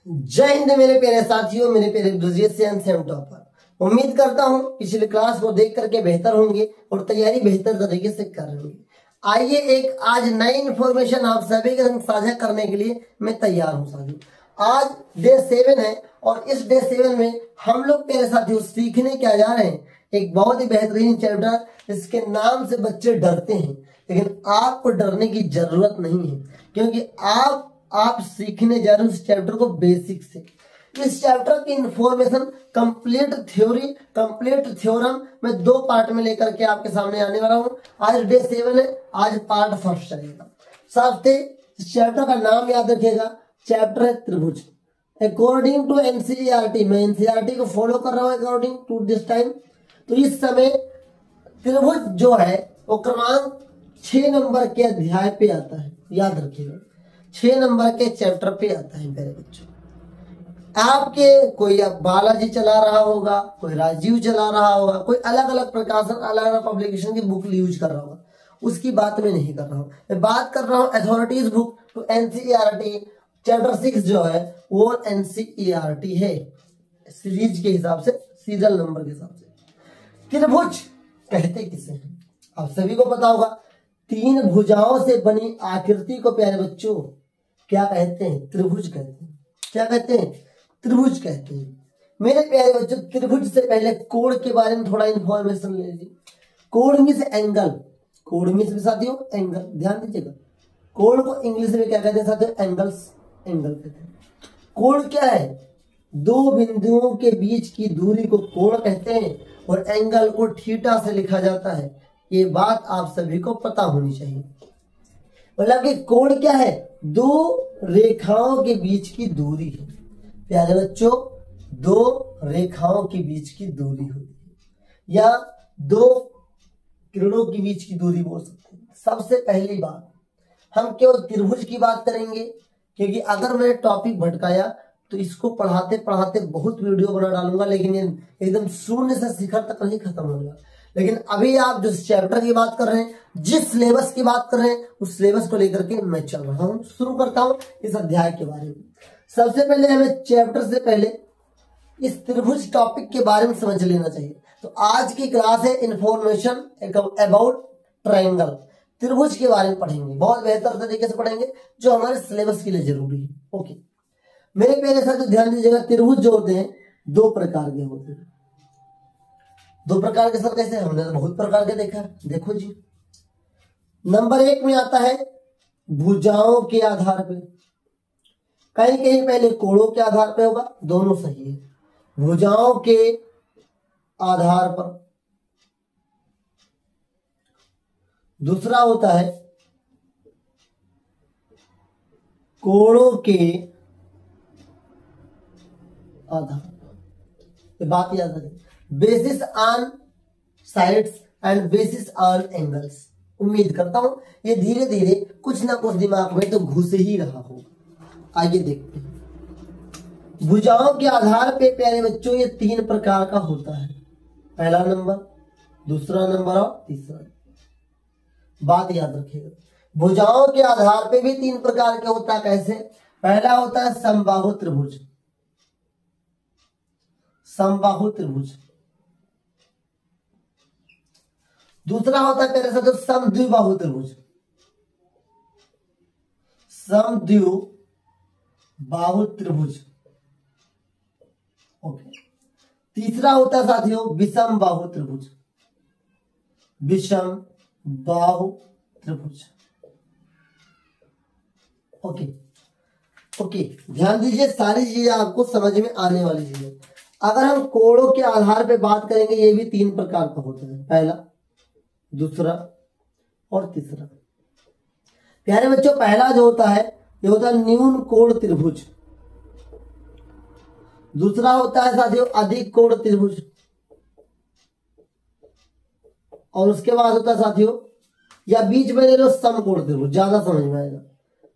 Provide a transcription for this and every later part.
जय हिंद मेरे प्यारे साथियों, मेरे प्यारे ग्रेजुएशन सेम टॉपर। उम्मीद करता हूं पिछले क्लास को देख करके बेहतर होंगे और तैयारी बेहतर तरीके से कर रहे होंगे। आइए एक आज नई इन्फॉर्मेशन आप सभी के संग साझा करने के लिए मैं तैयार हूं साथियों। आज डे 7 है और इस डे 7 में हम लोग प्यारे साथियों सीखने क्या जा रहे हैं, एक बहुत ही बेहतरीन चैप्टर। इसके नाम से बच्चे डरते हैं, लेकिन आपको डरने की जरूरत नहीं है, क्योंकि आप सीखने जा रहे हो इस चैप्टर को बेसिक से। इस चैप्टर की information complete theory, complete theorem मैं 2 पार्ट में लेकर के आपके सामने आने वाला हूं। आज डे 7 है, आज पार्ट फर्स्ट चलेगा। साथ ही इस चैप्टर का नाम याद रखिएगा, चैप्टर है त्रिभुज। अकॉर्डिंग टू एनसीईआरटी, मैं एनसीईआरटी को फॉलो कर रहा हूं अकॉर्डिंग टू दिस टाइम। तो इस समय त्रिभुज जो है वो क्रमांक 6 नंबर के अध्याय पे आता है, याद रखिएगा 6 नंबर के चैप्टर पे आता है मेरे बच्चों। आपके कोई बालाजी चला रहा होगा, कोई राजीव चला रहा होगा, कोई अलग अलग प्रकाशन, अलग अलग पब्लिकेशन की बुक यूज कर रहा होगा, उसकी बात मैं नहीं कर रहा हूं। मैं बात कर रहा हूं authorities book to NCERT. Chapter 6 जो है वो एनसीईआरटी है, सीरीज के हिसाब से, सीरियल नंबर के हिसाब से। त्रिभुज कहते किसे हैं आप सभी को पता होगा। 3 भुजाओं से बनी आकृति को प्यारे बच्चों क्या कहते हैं? त्रिभुज कहते हैं। क्या कहते हैं? त्रिभुज कहते हैं। मेरे प्यारे बच्चों, त्रिभुज से पहले कोण के बारे में थोड़ा इंफॉर्मेशन ले लीजिए। कोण मींस एंगल, कोण मींस साथियों एंगल, ध्यान दीजिएगा। कोण को इंग्लिश में क्या कहते हैं साथियों? एंगल्स, एंगल कहते हैं। कोण क्या है? 2 बिंदुओं के बीच की दूरी को कोण कहते हैं और एंगल को थीटा से लिखा जाता है। ये बात आप सभी को पता होनी चाहिए। मतलब कि कोण क्या है? 2 रेखाओं के बीच की दूरी है प्यारे बच्चों, 2 रेखाओं के बीच की दूरी होती है, या 2 किरणों के बीच की दूरी बोल सकते हैं। सबसे पहली बात, हम केवल त्रिभुज की बात करेंगे, क्योंकि अगर मैंने टॉपिक भटकाया तो इसको पढ़ाते पढ़ाते बहुत वीडियो बना डालूंगा, लेकिन ये एकदम शून्य से शिखर तक नहीं खत्म होगा। लेकिन अभी आप जिस चैप्टर की बात कर रहे हैं, जिस सिलेबस की बात कर रहे हैं, उस सिलेबस को लेकर के मैं चल रहा हूं। शुरू करता हूं इस अध्याय के बारे में। सबसे पहले हमें चैप्टर से पहले इस त्रिभुज टॉपिक के बारे में समझ लेना चाहिए। तो आज की क्लास है इंफॉर्मेशन अबाउट ट्रायंगल। त्रिभुज के बारे में पढ़ेंगे, बहुत बेहतर तरीके से पढ़ेंगे, जो हमारे सिलेबस के लिए जरूरी है। ओके मेरे प्यारे साथियों ध्यान दीजिएगा। त्रिभुज जो होते हैं 2 प्रकार के होते हैं। 2 प्रकार के सर कैसे? हमने तो बहुत प्रकार के देखा। देखो जी, नंबर 1 में आता है भुजाओं के आधार पे। कहीं कहीं पहले कोणों के आधार पे होगा, दोनों सही है। भुजाओं के आधार पर। दूसरा होता है कोणों के आधार पर। बात याद रखें, basis on sides and bases on angles. उम्मीद करता हूं ये धीरे धीरे कुछ ना कुछ दिमाग में तो घुस ही रहा होगा। आइए देखते हैं। भुजाओं के आधार पे प्यारे बच्चों ये 3 प्रकार का होता है। पहला नंबर, दूसरा नंबर और तीसरा। बात याद रखिएगा, भुजाओं के आधार पे भी 3 प्रकार के होता है। कैसे? पहला होता है समबाहु त्रिभुज, समबाहु त्रिभुज। दूसरा होता है प्यारे साथियों समद्विबाहु त्रिभुज, समद्विबाहु त्रिभुज। ओके। तीसरा होता है साथियों विषम बाहु त्रिभुज, विषम बाहु त्रिभुज। ओके ओके ध्यान दीजिए, सारी चीजें आपको समझ में आने वाली चीजें। अगर हम कोणों के आधार पे बात करेंगे, ये भी 3 प्रकार का होता है। पहला, दूसरा और तीसरा। प्यारे बच्चों पहला जो होता है ये होता है न्यून कोण त्रिभुज। दूसरा होता है साथियों अधिक कोण त्रिभुज, और उसके बाद होता है साथियों, या बीच में ले लो समकोण त्रिभुज, ज्यादा समझ में आएगा।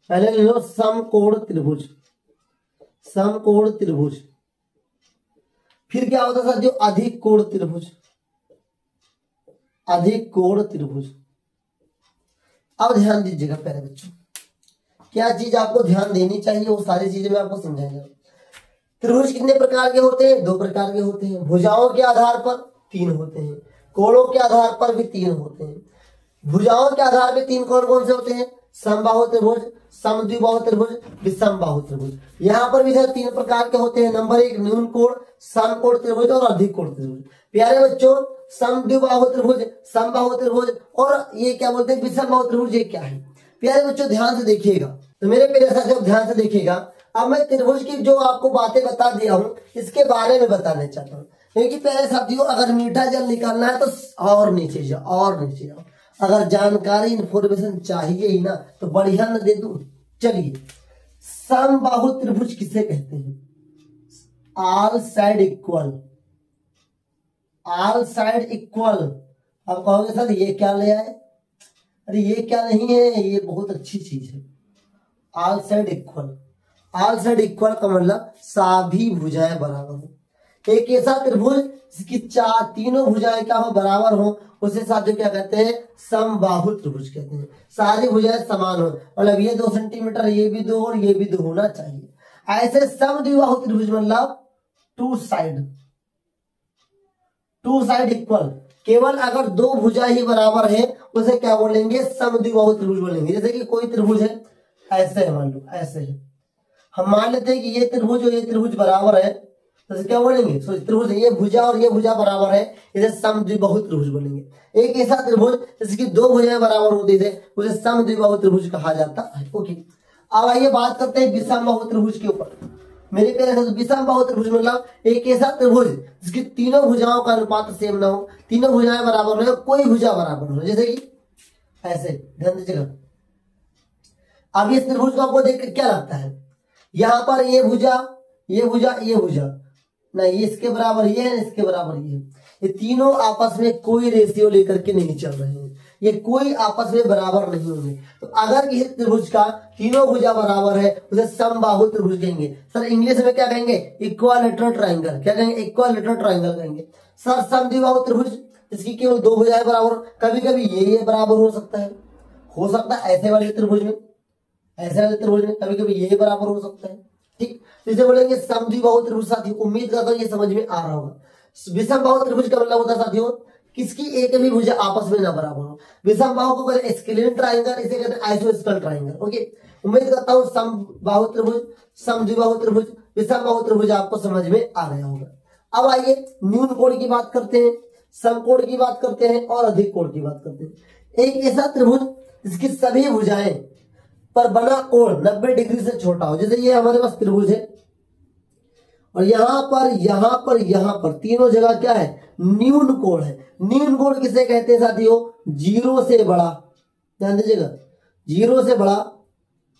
पहले ले लो समकोण त्रिभुज, समकोण त्रिभुज। फिर क्या होता है साथियों? अधिक कोण त्रिभुज, अधिक कोण त्रिभुज। अब ध्यान दीजिएगा प्यारे बच्चों, क्या चीज आपको ध्यान देनी चाहिए वो सारी चीजें मैं आपको समझाऊंगा। त्रिभुज कितने प्रकार के होते हैं? 2 प्रकार के होते हैं। भुजाओं के आधार पर 3 होते हैं, कोणों के आधार पर भी 3 होते हैं। भुजाओं के आधार पर 3 कौन कौन से होते हैं? समबाहु त्रिभुज, समद्विबाहु त्रिभुज, विषमबाहु त्रिभुज। यहाँ पर भी 3 प्रकार के होते हैं। नंबर 1 न्यून कोण, समकोण त्रिभुज और अधिक कोण त्रिभुज। प्यारे बच्चों, समद्विबाहु त्रिभुज, समबाहु त्रिभुज और ये क्या बोलते हैं विषमबाहु त्रिभुज, ये क्या है? प्यारे बच्चों ध्यान से देखिएगा, तो मेरे प्यारे साथियों ध्यान से देखिएगा। अब मैं त्रिभुज की जो आपको बातें बता दिया हूँ इसके बारे में बताना चाहता हूँ, क्योंकि प्यारे साथियों अगर मीठा जल निकालना है तो और नीचे जाओ, और नीचे जाओ। अगर जानकारी इंफॉर्मेशन चाहिए ही ना तो बढ़िया न दे दूं। चलिए, समबाहु त्रिभुज किसे कहते हैं? All side equal, all side equal. अब कहोगे सर ये क्या ले आए? अरे ये क्या नहीं है, ये बहुत अच्छी चीज है। All side equal, all side equal का मतलब सभी भुजाएं बराबर हो। एक ऐसा त्रिभुज जिसकी तीनों भुजाएं क्या हो? बराबर हो, उसे साथियों क्या कहते हैं? समबाहु त्रिभुज कहते हैं। सारी भुजाएं समान हो, मतलब ये 2 सेंटीमीटर, ये भी 2 और ये भी 2 होना चाहिए। ऐसे समद्विबाहु त्रिभुज मतलब टू साइड इक्वल। केवल अगर 2 भुजा ही बराबर है उसे क्या बोलेंगे? समद्विबाहु त्रिभुज बोलेंगे। जैसे कि कोई त्रिभुज है, ऐसे है, मान लो ऐसे है, हम मान लेते हैं कि ये त्रिभुज और ये त्रिभुज बराबर है, तो क्या बोलेंगे? त्रिभुज ये भुजा और ये भुजा बराबर है, इसे समद्विबाहु त्रिभुज बोलेंगे। एक ऐसा त्रिभुज जिसकी 2 भुजाएं बराबर होती थे उसे समद्विबाहु त्रिभुज कहा जाता है। ओके, अब आइए बात करते हैं विषमबाहु त्रिभुज के ऊपर। मेरे प्यारे साथियों, विषमबाहु त्रिभुज मतलब एक ऐसा त्रिभुज जिसकी तीनों भुजाओं का अनुपात सेम ना हो, तीनों भुजाएं बराबर हो, कोई भुजा बराबर हो, जैसे कि ऐसे। ध्यान दीजिएगा, अब इस त्रिभुज को आपको देखकर क्या लगता है? यहाँ पर ये भुजा, ये भुजा, ये भुजा नहीं, इसके बराबर ये है, इसके बराबर ये है। ये तीनों आपस में कोई रेशियो लेकर के नहीं चल रहे हैं, ये कोई आपस में बराबर नहीं होंगे। तो अगर किसी त्रिभुज का तीनों भुजा बराबर है उसे समबाहु त्रिभुज कहेंगे। सर इंग्लिश में क्या कहेंगे? Equilateral triangle. क्या कहेंगे? इक्वालेटरल ट्रायंगल कहेंगे। सर समद्विबाहु त्रिभुज इसकी केवल 2 भुजाएं बराबर, कभी कभी ये बराबर हो सकता है, ऐसे वाले त्रिभुज में, ऐसे वाले त्रिभुज में कभी कभी ये बराबर हो सकता है। ठीक, तो इसे बोलेंगे समद्विबाहु त्रिभुज। साथियों उम्मीद करता हूं ये समझ में आ रहा होगा। विषमबाहु त्रिभुज का मतलब होता है साथियों किसकी एक भी भुजा आपस में ना बराबर हो। विषमबाहु को कहते हैं स्केलिन ट्रायंगल, इसे कहते हैं आइसोस्केल ट्रायंगल। ओके, उम्मीद करता हूं समबाहु त्रिभुज, समद्विबाहु त्रिभुज, विषमबाहु त्रिभुज आपको समझ में आ गया होगा। अब आइए न्यून कोण की बात करते हैं, समकोण की बात करते हैं और अधिक कोण की बात करते हैं। एक ऐसा त्रिभुज जिसकी सभी भुजाएं पर बना कोण 90 डिग्री से छोटा हो। जैसे ये हमारे पास त्रिभुज है और यहाँ पर तीनों जगह क्या है? न्यून कोण है। न्यून कोण किसे कहते हैं साथियों? 0 से बड़ा, ध्यान दीजिएगा, 0 से बड़ा,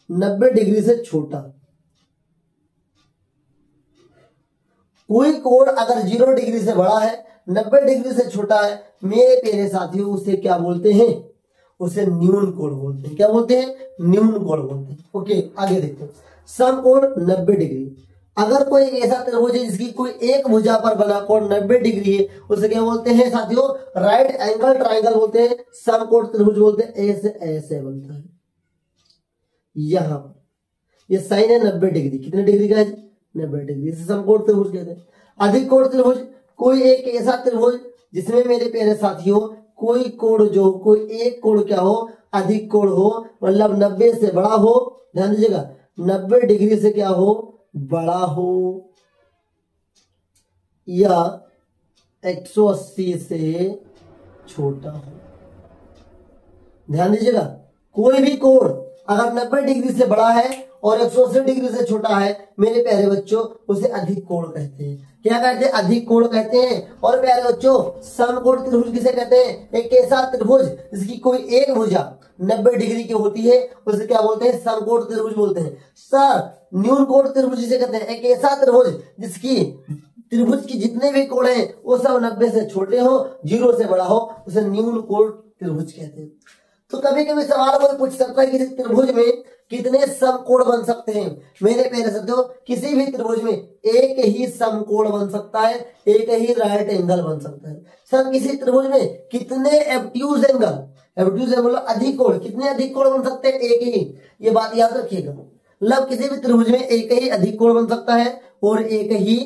90 डिग्री से छोटा। कोई कोण अगर 0 डिग्री से बड़ा है, 90 डिग्री से छोटा है, मेरे प्यारे साथियों उसे क्या बोलते हैं? उसे न्यून कोण बोलते हैं। क्या बोलते हैं? न्यून कोण बोलते हैं। ओके, आगे देखते हैं। समकोण 90 डिग्री। अगर कोई ऐसा त्रिभुज है जिसकी कोई एक भुजा पर बना कोण 90 डिग्री है उसे क्या बोलते हैं साथियों? राइट एंगल ट्रायंगल बोलते हैं, समकोण त्रिभुज बोलते हैं। ऐसे ऐसे बनता है, यहां ये साइन है 90 डिग्री। कितने डिग्री का है? 90 डिग्री। इसे समकोण त्रिभुज कहते हैं। अधिक कोण त्रिभुज कोई एक ऐसा त्रिभुज जिसमें मेरे प्यारे साथियों कोई कोण जो कोई एक कोण क्या हो? अधिक कोण हो, मतलब 90 से बड़ा हो। ध्यान दीजिएगा, 90 डिग्री से क्या हो? बड़ा हो, या 180 से छोटा हो। ध्यान दीजिएगा, कोई भी कोण अगर 90 डिग्री से बड़ा है और 180 डिग्री से छोटा है, मेरे प्यारे बच्चों उसे अधिक कोण कहते हैं। क्या कहते हैं? अधिक कोण कहते हैं। और प्यारे बच्चों समकोण त्रिभुज किसे कहते हैं? एक ऐसा त्रिभुज जिसकी कोई एक भुजा 90 डिग्री की होती है उसे क्या बोलते हैं? समकोण त्रिभुज बोलते हैं। सर न्यून कोण त्रिभुज जिसे कहते हैं एक ऐसा त्रिभुज जिसकी त्रिभुज की जितने भी कोण हैं वो सब 90 से छोटे हो, 0 से बड़ा हो, उसे न्यून कोण त्रिभुज कहते हैं। तो कभी कभी सवाल कोई पूछ सकता है कि त्रिभुज में कितने समकोण बन सकते हैं? मेरे प्यारे साथियों किसी भी त्रिभुज में एक ही समकोण बन सकता है, एक ही राइट एंगल बन सकता है। सर किसी त्रिभुज में कितने एब्ट्यूज एंगल, एब्ट्यूज एंगल अधिक कोण, कितने अधिक कोण बन सकते हैं? एक ही। ये बात याद रखिएगा, मतलब किसी भी त्रिभुज में एक ही अधिक कोण बन सकता है और एक ही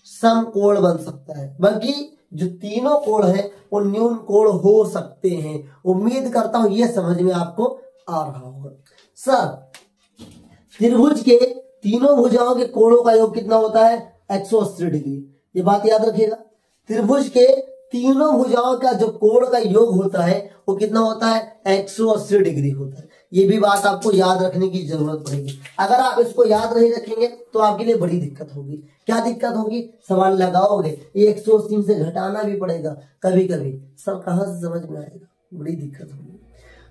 समकोण बन सकता है, बल्कि जो तीनों कोण है वो न्यून कोण हो सकते हैं। उम्मीद करता हूं ये समझ में आपको आ रहा होगा। सर त्रिभुज के तीनों भुजाओं के कोणों का योग कितना होता है? 180 डिग्री। ये बात याद रखिएगा, त्रिभुज के तीनों भुजाओं का जो कोण का योग होता है वो कितना होता है? 180 डिग्री होता है। ये भी बात आपको याद रखने की जरूरत पड़ेगी। अगर आप इसको याद नहीं रखेंगे तो आपके लिए बड़ी दिक्कत होगी। क्या दिक्कत होगी? सवाल लगाओगे ये 180 से घटाना भी पड़ेगा कभी कभी, सब कहां से समझ में आएगा, बड़ी दिक्कत होगी।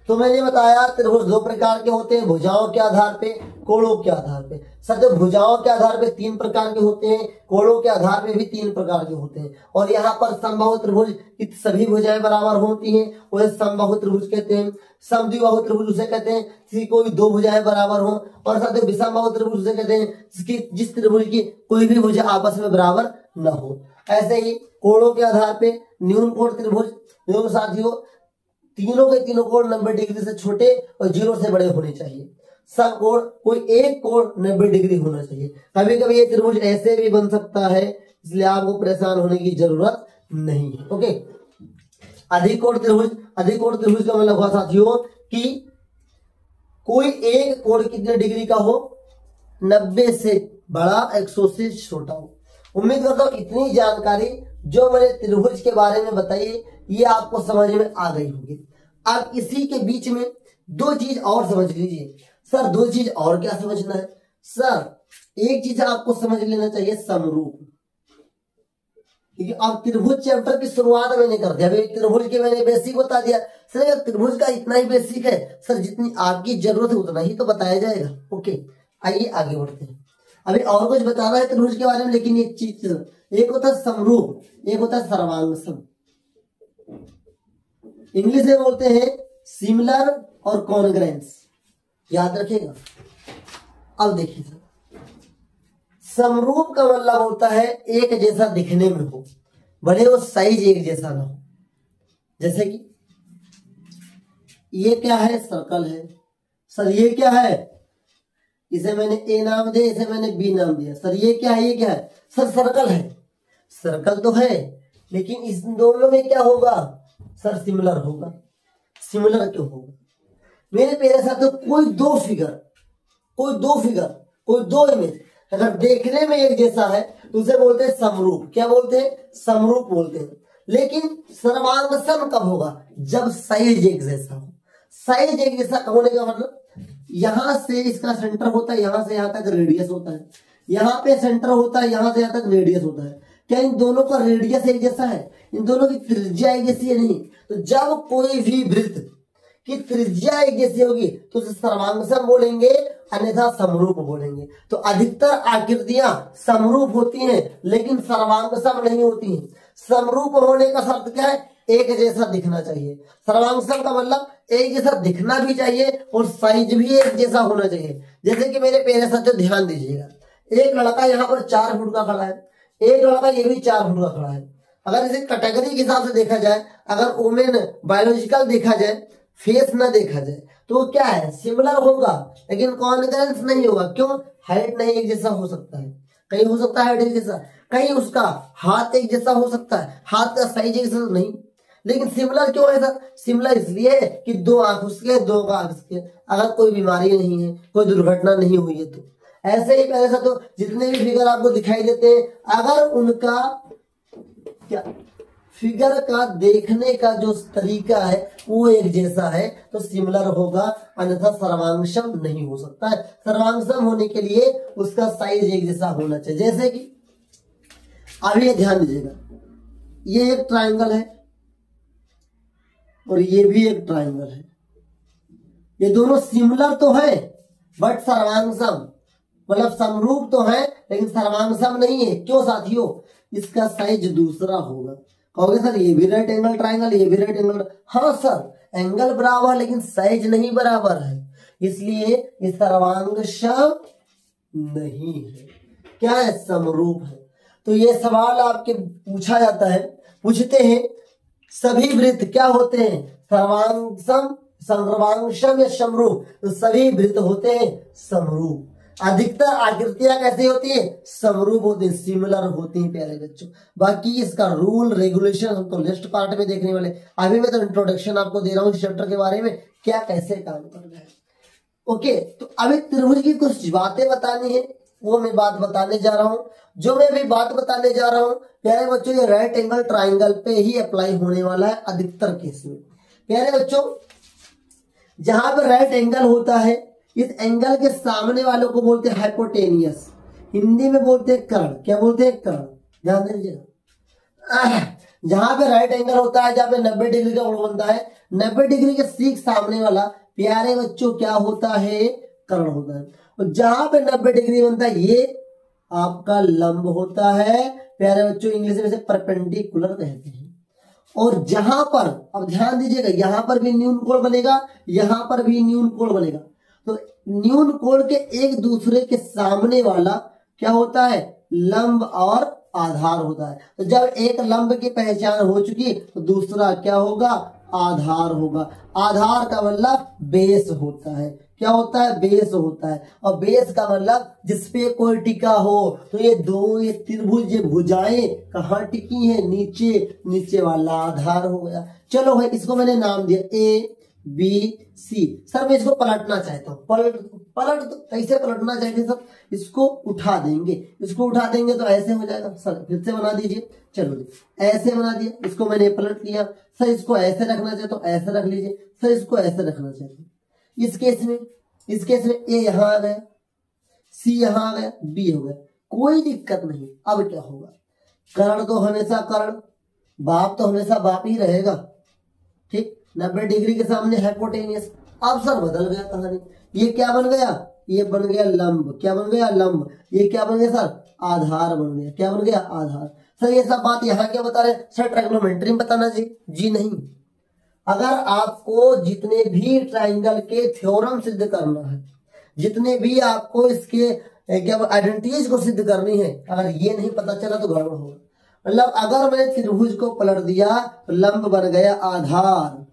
तो मैंने बताया त्रिभुज दो प्रकार के होते हैं, भुजाओं के आधार पे, कोणों के आधार पे। सर जो भुजाओं के आधार पे 3 प्रकार के होते हैं, कोणों के आधार पे भी 3 प्रकार के होते हैं। और यहाँ पर समबाहु त्रिभुज की सभी भुजाएं बराबर होती हैं, उसे समबाहु त्रिभुज कहते हैं। समद्विबाहु त्रिभुज उसे कहते हैं जिसकी कोई 2 भुजाएं बराबर हो। और सर जो विषमबाहु त्रिभुज उसे कहते हैं जिस त्रिभुज की कोई भी भुजा आपस में बराबर न हो। ऐसे ही कोणों के आधार पे न्यून कोण त्रिभुज, जो साथियों तीनों के तीनों कोण 90 डिग्री से छोटे और 0 से बड़े होने चाहिए। समकोण कोई एक कोण 90 डिग्री होना चाहिए। कभी कभी ये त्रिभुज ऐसे भी बन सकता है, इसलिए आपको परेशान होने की जरूरत नहीं है। ओके, अधिक कोण त्रिभुज, अधिक कोण त्रिभुज का मतलब हुआ साथियों कि कोई एक कोण कितने डिग्री का हो? 90 से बड़ा, 100 से छोटा हो। उम्मीद करता हूं इतनी जानकारी जो मैंने त्रिभुज के बारे में बताई ये आपको समझ में आ गई होगी। अब इसी के बीच में 2 चीज और समझ लीजिए। सर 2 चीज और क्या समझना है? सर एक चीज आपको समझ लेना चाहिए, समरूप। क्योंकि अब त्रिभुज चैप्टर की शुरुआत मैंने कर दिया, अभी त्रिभुज के मैंने बेसिक बता दिया। सर त्रिभुज का इतना ही बेसिक है सर, जितनी आपकी जरूरत है उतना ही तो बताया जाएगा। ओके, आइए आगे बढ़ते हैं। अभी और कुछ बताना है त्रिभुज के बारे में, लेकिन एक चीज, एक होता है समरूप, एक होता है सर्वांगसम। इंग्लिश में बोलते हैं सिमिलर और कॉन्ग्रेंस, याद रखिएगा। अब देखिए सर, समरूप का मतलब होता है एक जैसा दिखने में हो, भले वो साइज एक जैसा ना हो। जैसे कि ये क्या है? सर्कल है। सर ये क्या है? इसे मैंने ए नाम दिया, इसे मैंने बी नाम दिया। सर ये क्या है? ये क्या है? सर सर्कल है। सर्कल तो है, लेकिन इस दोनों में क्या होगा? सर सिमिलर होगा। सिमिलर क्यों होगा? मेरे प्यारे साथियों कोई दो इमेज अगर देखने में एक जैसा है तो उसे बोलते हैं समरूप। क्या बोलते हैं? समरूप बोलते हैं। लेकिन सर्वांगसम कब होगा? जब साइज एक जैसा हो। साइज एक जैसा होने का मतलब यहां से इसका सेंटर होता है, यहां से यहां तक रेडियस होता है, यहां पे सेंटर होता है, यहां से यहां तक रेडियस होता है। क्या इन दोनों का रेडियस एक जैसा है? इन दोनों की त्रिज्या एक जैसी है? नहीं। तो जब कोई भी वृत्त की त्रिज्या एक जैसी होगी तो उसे सर्वांगसम बोलेंगे, अन्यथा समरूप बोलेंगे। तो अधिकतर आकृतियां समरूप होती हैं लेकिन सर्वांगसम नहीं होती हैं। समरूप होने का शर्त क्या है? एक जैसा दिखना चाहिए। सर्वांगसम का मतलब एक जैसा दिखना भी चाहिए और साइज भी एक जैसा होना चाहिए। जैसे कि मेरे प्यारे साथियों ध्यान दीजिएगा, एक लड़का यहाँ पर 4 फुट का खड़ा है, एक लड़का ये भी 4 फुट का खड़ा है। अगर इसे कैटेगरी के हिसाब से देखा जाए, अगर वुमेन बायोलॉजिकल देखा जाए, फेस ना देखा जाए, तो क्या है? सिमिलर होगा लेकिन कॉन्ग्रेंस नहीं होगा। क्यों? हाइट नहीं एक जैसा हो सकता है, कहीं हो सकता है हाइट एक जैसा, कहीं उसका हाथ एक जैसा हो सकता है, हाथ का साइज एक जैसा नहीं। लेकिन सिमिलर क्यों है सर? सिमिलर इसलिए है कि 2 आंख उसके, 2 आंख उसके, अगर कोई बीमारी नहीं है, कोई दुर्घटना नहीं हुई है। तो ऐसे ही पहले से तो जितने भी फिगर आपको दिखाई देते हैं, अगर उनका क्या फिगर का देखने का जो तरीका है वो एक जैसा है तो सिमिलर होगा, अन्यथा सर्वांगसम नहीं हो सकता है। सर्वांगसम होने के लिए उसका साइज एक जैसा होना चाहिए। जैसे कि अभी ध्यान दीजिएगा, ये एक ट्रायंगल है और ये भी एक ट्रायंगल है। ये दोनों सिमिलर तो है बट सर्वांगसम, मतलब समरूप तो है लेकिन सर्वांगसम नहीं है। क्यों साथियों? इसका साइज दूसरा होगा। कहोगे सर ये भी राइट एंगल ट्रायंगल, ये भी राइट एंगल। हाँ सर, एंगल बराबर लेकिन साइज नहीं बराबर है, इसलिए ये सर्वांगसम नहीं है। क्या है? समरूप है। तो ये सवाल आपके पूछा जाता है, पूछते हैं सभी वृत्त क्या होते हैं? सर्वांगसम, सर्वांगसम या समरूप? तो सभी वृत्त होते हैं समरूप। अधिकतर आकृतियां कैसी होती है, समरूप होती है, सिमिलर होती है प्यारे बच्चों। बाकी इसका रूल रेगुलेशन हम तो नेक्स्ट पार्ट में देखने वाले, अभी मैं तो इंट्रोडक्शन आपको दे रहा हूँ इस चैप्टर के बारे में, क्या कैसे काम करना है। ओके, तो अभी त्रिभुज की कुछ बातें बतानी है, वो मैं बात बताने जा रहा हूं। जो मैं भी बात बताने जा रहा हूं प्यारे बच्चों, ये राइट एंगल ट्राइंगल पे ही अप्लाई होने वाला है अधिकतर केस में। प्यारे बच्चों, जहां पर राइट एंगल होता है, इस एंगल के सामने वालों को बोलते हैं हाइपोटेनियस, हिंदी में बोलते हैं कर्ण। क्या बोलते हैं, कर्ण। ध्यान दीजिएगा, जहां पे राइट एंगल होता है, जहां पे 90 डिग्री का कोण बनता है, 90 डिग्री के ठीक सामने वाला प्यारे बच्चों क्या होता है, कर्ण होता है। और जहां पे 90 डिग्री बनता है, ये आपका लंब होता है प्यारे बच्चों, इंग्लिश में से परपेंडिकुलर कहते हैं। और जहां पर, अब ध्यान दीजिएगा, यहां पर भी न्यून कोण बनेगा, यहां पर भी न्यून कोण बनेगा। तो न्यून कोण के एक दूसरे के सामने वाला क्या होता है, लंब और आधार होता है। तो जब एक लंब की पहचान हो चुकी तो दूसरा क्या होगा, आधार होगा। आधार का मतलब बेस होता है। क्या होता है, बेस होता है। और बेस का मतलब जिसपे कोई टिका हो। तो ये दो, ये त्रिभुज, ये भुजाएं कहाँ टिकी हैं, नीचे, नीचे वाला आधार हो गया। चलो भाई, इसको मैंने नाम दिया ए बी सी। सर मैं इसको पलटना चाहता हूँ, पलट तो कैसे पलटना चाहते हैं सर, इसको उठा देंगे, इसको उठा देंगे तो ऐसे हो जाएगा। सर फिर से बना दीजिए, चलो ऐसे बना दिया, इसको मैंने पलट लिया। सर इसको ऐसे रखना चाहे तो ऐसे रख लीजिए, सर इसको ऐसे रखना चाहिए। इस केस में ए यहां आ गया, सी यहां आ गया, बी हो गया, कोई दिक्कत नहीं। अब क्या होगा, कर्ण तो हमेशा कर्ण, बाप तो हमेशा बाप ही रहेगा, ठीक। 90 डिग्री के सामने हाइपोटेनियस। अब सर बदल गया कहानी, ये क्या बन गया, ये बन गया लंब। क्या बन गया, लंब। ये क्या बन गया सर, आधार बन गया। क्या बन गया, आधार। सर ये सब बात यहाँ क्या बता रहे, सर ट्राइगोनोमेट्री में बताना जी नहीं। अगर आपको जितने भी ट्राइंगल के थ्योरम सिद्ध करना है, जितने भी आपको इसके क्या आइडेंटिटीज को सिद्ध करनी है, अगर ये नहीं पता चला तो गड़बड़ होगा। मतलब अगर मैंने त्रिभुज को पलट दिया तो लंब बन गया आधार,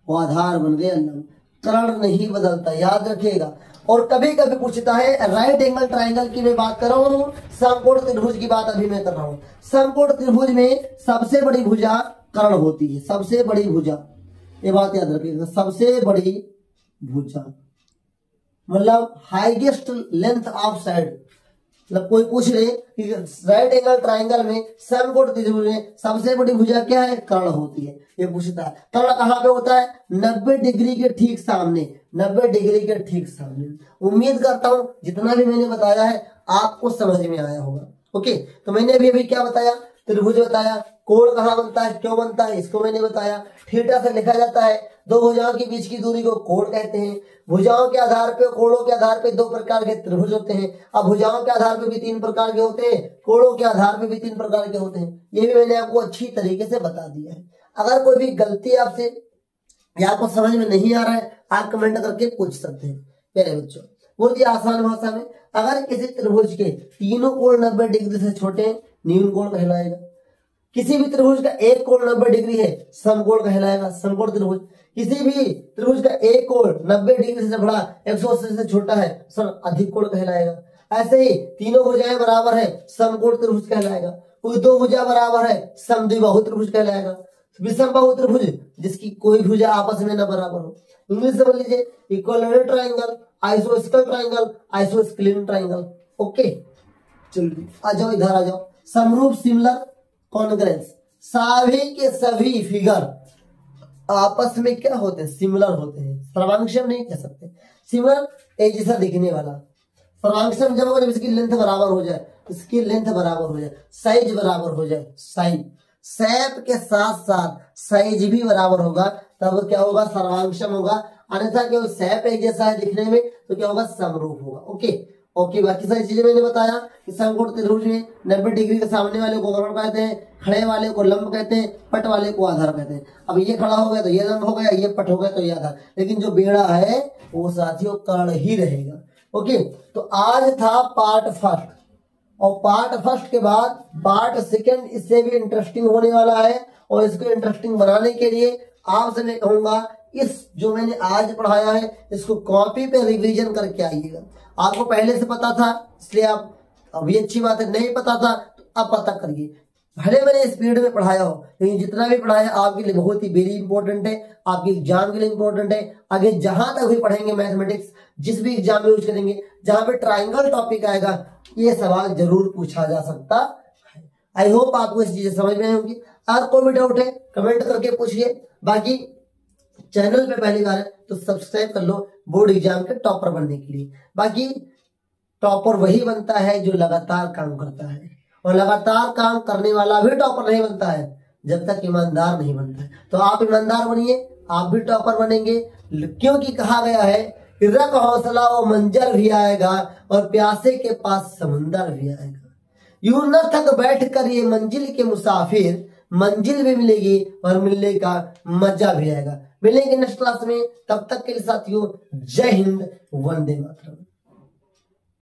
वो आधार बन गया लंब, कर्ण नहीं बदलता, याद रखिएगा। और कभी कभी पूछता है राइट एंगल ट्राइंगल की मैं बात कर रहा हूँ, समकोण त्रिभुज की बात अभी मैं कर रहा हूँ। समकोण त्रिभुज में सबसे बड़ी भुजा कर्ण होती है, सबसे बड़ी भुजा, ये बात याद रखिएगा, सबसे बड़ी भुजा मतलब हाईएस्ट लेंथ ऑफ साइड। मतलब कोई पूछ रहे कि राइट एंगल ट्राइंगल में समकोण त्रिभुज में सबसे बड़ी भुजा क्या है, कर्ण होती है, ये पूछता है। कर्ण कहाँ पे होता है, 90 डिग्री के ठीक सामने, 90 डिग्री के ठीक सामने। उम्मीद करता हूं जितना भी मैंने बताया है आपको समझ में आया होगा। ओके, तो मैंने अभी क्या बताया, त्रिभुज बताया, कोण कहाँ बनता है, क्यों बनता है, इसको मैंने बताया। थीटा से लिखा जाता है, दो भुजाओं के बीच की दूरी को कोण कहते हैं। भुजाओं के आधार पे, कोणों के आधार पे दो प्रकार के त्रिभुज होते हैं। अब भुजाओं के आधार पे भी 3 प्रकार के होते हैं, कोणों के आधार पे भी 3 प्रकार के होते हैं। ये भी मैंने आपको अच्छी तरीके से बता दिया है। अगर कोई भी गलती आपसे या आपको समझ में नहीं आ रहा है, आप कमेंट करके पूछ सकते हैं मेरे बच्चों। बहुत ही आसान भाषा में, अगर किसी त्रिभुज के तीनों कोण 90 डिग्री से छोटे हैं, न्यून कोण कहलाएगा। किसी भी त्रिभुज का एक कोण 90 डिग्री है, समकोण कहलाएगा, समकोण त्रिभुज। किसी भी त्रिभुज का एक कोण 90 डिग्री से बड़ा, 180 से छोटा है, सर अधिक कोण कहलाएगा। ऐसे ही तीनों भुजाएं बराबर है, समकोण त्रिभुज कहलाएगा। कोई दो भुजा बराबर है, समद्विबाहु त्रिभुज कहलाएगा। विषमबाहु त्रिभुज, जिसकी कोई भुजा आपस में न बराबर हो। इंग्लिश समझ लीजिए, इक्विलैटरल ट्राइंगल, आइसोस्केल ट्राइंगल, आइसोस्केलिन ट्राइंगल। ओके, चलिए आ जाओ, इधर आ जाओ। समरूप, सिमिलर, कॉन्ग्रुएंस, सभी के सभी फिगर आपस में क्या होते हैं, सिमिलर होते हैं। सर्वांगसम नहीं कह सकते, सिमिलर एक जैसा दिखने वाला। सर्वांगसम जब होगा जब इसकी लेंथ बराबर हो जाए, इसकी लेंथ बराबर हो जाए, साइज बराबर हो जाए, साइज शेप के साथ साथ साइज भी बराबर होगा, तब क्या होगा, सर्वांगसम होगा। अन्यथा केवल शेप एक जैसा है दिखने में तो क्या होगा, समरूप होगा। ओके, बाकी सारी चीजें मैंने बताया कि समकोण त्रिभुज में 90 डिग्री के सामने वाले को कर्ण कहते हैं, खड़े वाले को लंब कहते हैं, पट वाले को आधार कहते हैं। अब ये खड़ा हो गया तो ये लंब हो गया, ये पट हो गया तो ये आधार, लेकिन जो बेड़ा है वो साथियों कर्ण ही रहेगा। ओके, तो आज था पार्ट फर्स्ट, और पार्ट फर्स्ट के बाद पार्ट सेकंड इससे भी इंटरेस्टिंग होने वाला है। और इसको इंटरेस्टिंग बनाने के लिए आपसे मैं कहूंगा इस जो मैंने आज पढ़ाया है इसको कॉपी पे रिवीजन करके आइएगा। आपको पहले से पता था इसलिए आप, अभी अच्छी बात है, नहीं पता था तो अब पता करिए। भले मैंने स्पीड में पढ़ाया हो लेकिन जितना भी पढ़ाया आपके लिए बहुत ही वेरी इंपॉर्टेंट है, आपके एग्जाम के लिए इंपॉर्टेंट है। आगे जहां तक भी पढ़ेंगे मैथमेटिक्स, जिस भी एग्जाम में यूज करेंगे, जहां पे ट्राइंगल टॉपिक आएगा ये सवाल जरूर पूछा जा सकता है। आई होप आपको इस चीजें समझ में आई होंगी। अगर कोई भी डाउट है कमेंट करके पूछिए। बाकी चैनल पे पहली बार है तो सब्सक्राइब कर लो बोर्ड एग्जाम के टॉपर बनने के लिए। बाकी टॉपर वही बनता है जो लगातार काम करता है, और लगातार काम करने वाला भी टॉपर नहीं बनता है जब तक ईमानदार नहीं बनता है। तो आप ईमानदार बनिए, आप भी टॉपर बनेंगे। क्योंकि कहा गया है कि रख हौसला वो मंजर भी आएगा और प्यासे के पास समुंदर भी आएगा। यूं न थक बैठ कर ये मंजिल के मुसाफिर, मंजिल भी मिलेगी और मिलने का मजा भी आएगा। मिलेंगे नेक्स्ट क्लास में, तब तक के लिए साथियों जय हिंद, वंदे मातरम।